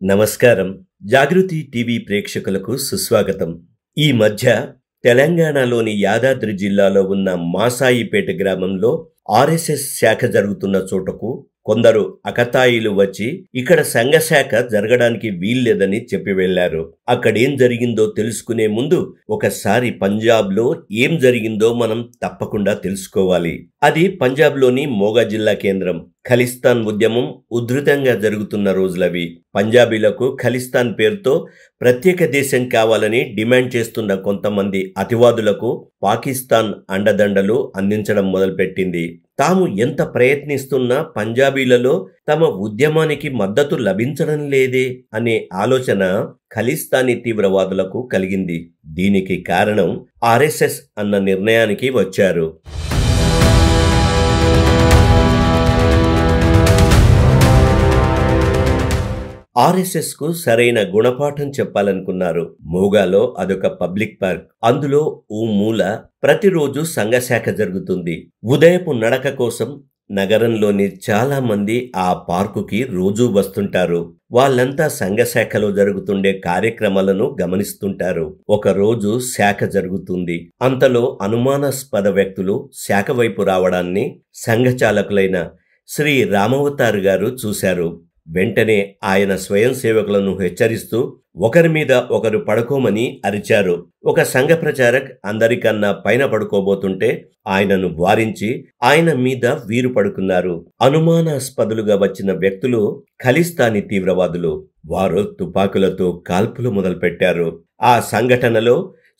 నమస్కారం. జాగృతి టీవీ ప్రేక్షకులకు సుస్వాగతం. ఈ మధ్య తెలంగాణలోని యాదాద్రి జిల్లాలో ఉన్న మాసాయిపేట గ్రామంలో ఆర్ఎస్ఎస్ శాఖ జరుగుతున్న చోటకు కొందరు అకతాయిలు వచ్చి ఇక్కడ సంఘ శాఖ జరగడానికి వీల్లేదని చెప్పి వెళ్లారు. అక్కడేం జరిగిందో తెలుసుకునే ముందు ఒకసారి పంజాబ్లో ఏం జరిగిందో మనం తప్పకుండా తెలుసుకోవాలి. అది పంజాబ్లోని మోగా జిల్లా కేంద్రం. ఖలిస్తాన్ ఉద్యమం ఉధృతంగా జరుగుతున్న రోజులవి. పంజాబీలకు ఖలిస్తాన్ పేరుతో ప్రత్యేక దేశం కావాలని డిమాండ్ చేస్తున్న కొంతమంది అతివాదులకు పాకిస్తాన్ అండదండలు అందించడం మొదలుపెట్టింది. తాము ఎంత ప్రయత్నిస్తున్నా పంజాబీలలో తమ ఉద్యమానికి మద్దతు లభించడం లేదే అనే ఆలోచన ఖలిస్తానీ తీవ్రవాదులకు కలిగింది. దీనికి కారణం ఆర్ఎస్ఎస్ అన్న నిర్ణయానికి వచ్చారు. ఆర్ఎస్ఎస్ కు సరైన గుణపాఠం చెప్పాలనుకున్నారు. మోగాలో అదొక పబ్లిక్ పార్క్. అందులో ఓ మూల ప్రతిరోజు సంఘశాఖ జరుగుతుంది. ఉదయపు నడక కోసం నగరంలోని చాలా మంది ఆ పార్కుకి రోజూ వస్తుంటారు. వాళ్ళంతా సంఘశాఖలో జరుగుతుండే కార్యక్రమాలను గమనిస్తుంటారు. ఒకరోజు శాఖ జరుగుతుంది. అంతలో అనుమానాస్పద వ్యక్తులు శాఖ వైపు రావడాన్ని సంఘచాలకులైన శ్రీ రామవతార్ గారు చూశారు. వెంటనే ఆయన స్వయం సేవకులను హెచ్చరిస్తూ ఒకరి మీద ఒకరు పడుకోమని అరిచారు. ఒక సంఘ ప్రచారక్ అందరికన్నా పైన పడుకోబోతుంటే ఆయనను వారించి ఆయన మీద వీరు పడుకున్నారు. అనుమానాస్పదులుగా వచ్చిన వ్యక్తులు ఖలిస్తానీ తీవ్రవాదులు. వారు తుపాకులతో కాల్పులు మొదలుపెట్టారు. ఆ సంఘటనలో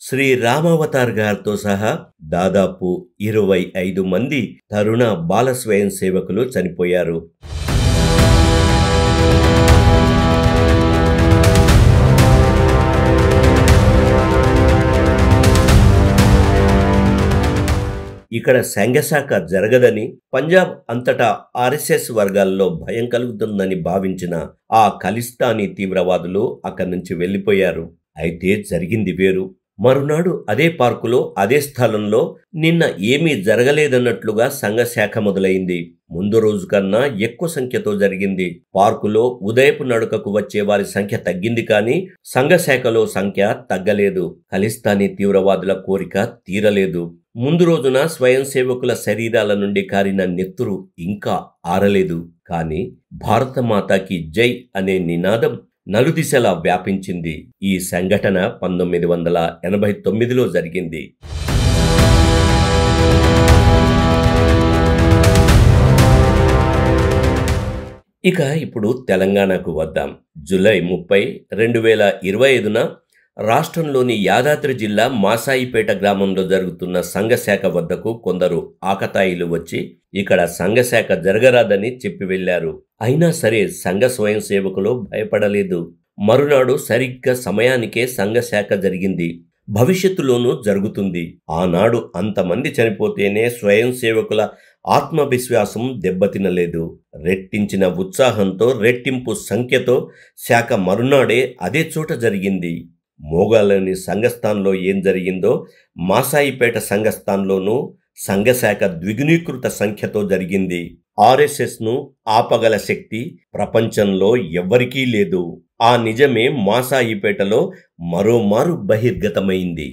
శ్రీ రామావతార్ గారితో సహా దాదాపు 25 మంది తరుణ బాల స్వయం సేవకులు చనిపోయారు. ఇక్కడ సంఘశాఖ జరగదని, పంజాబ్ అంతటా ఆర్ఎస్ఎస్ వర్గాల్లో భయం కలుగుతుందని భావించిన ఆ ఖలిస్తానీ తీవ్రవాదులు అక్కడి నుంచి వెళ్లిపోయారు. అయితే జరిగింది వేరు. మరునాడు అదే పార్కులో అదే స్థలంలో నిన్న ఏమీ జరగలేదన్నట్లుగా సంఘశాఖ మొదలైంది. ముందు రోజు కన్నా ఎక్కువ సంఖ్యతో జరిగింది. పార్కులో ఉదయపు నడుకకు వచ్చే వారి సంఖ్య తగ్గింది, కానీ సంఘశాఖలో సంఖ్య తగ్గలేదు. ఖలిస్తానీ తీవ్రవాదుల కోరిక తీరలేదు. ముందు రోజున స్వయం సేవకుల శరీరాల నుండి కారిన నెత్తురు ఇంకా ఆరలేదు. కానీ భారత మాతాకి జై అనే నినాదం నలుదిశలా వ్యాపించింది. ఈ సంఘటన 1989లో జరిగింది. ఇక ఇప్పుడు తెలంగాణకు వద్దాం. జూలై 30, 2025న రాష్ట్రంలోని యాదాద్రి జిల్లా మాసాయిపేట గ్రామంలో జరుగుతున్న సంఘశాఖ వద్దకు కొందరు ఆకతాయిలు వచ్చి ఇక్కడ సంఘశాఖ జరగరాదని చెప్పి వెళ్లారు. అయినా సరే సంఘ స్వయం సేవకులు భయపడలేదు. మరునాడు సరిగ్గా సమయానికే సంఘశాఖ జరిగింది. భవిష్యత్తులోనూ జరుగుతుంది. ఆనాడు అంతమంది చనిపోతేనే స్వయం సేవకుల ఆత్మవిశ్వాసం దెబ్బతినలేదు. రెట్టించిన ఉత్సాహంతో, రెట్టింపు సంఖ్యతో శాఖ మరునాడే అదే చోట జరిగింది. మోగాలోని సంఘస్థాన్లో ఏం జరిగిందో మాసాయిపేట సంఘస్థాన్లోనూ సంఘశాఖ ద్విగుణీకృత సంఖ్యతో జరిగింది. ఆర్ఎస్ఎస్ ను ఆపగల శక్తి ప్రపంచంలో ఎవ్వరికీ లేదు. ఆ నిజమే మాసాయిపేటలో మరోమారు బహిర్గతమైంది.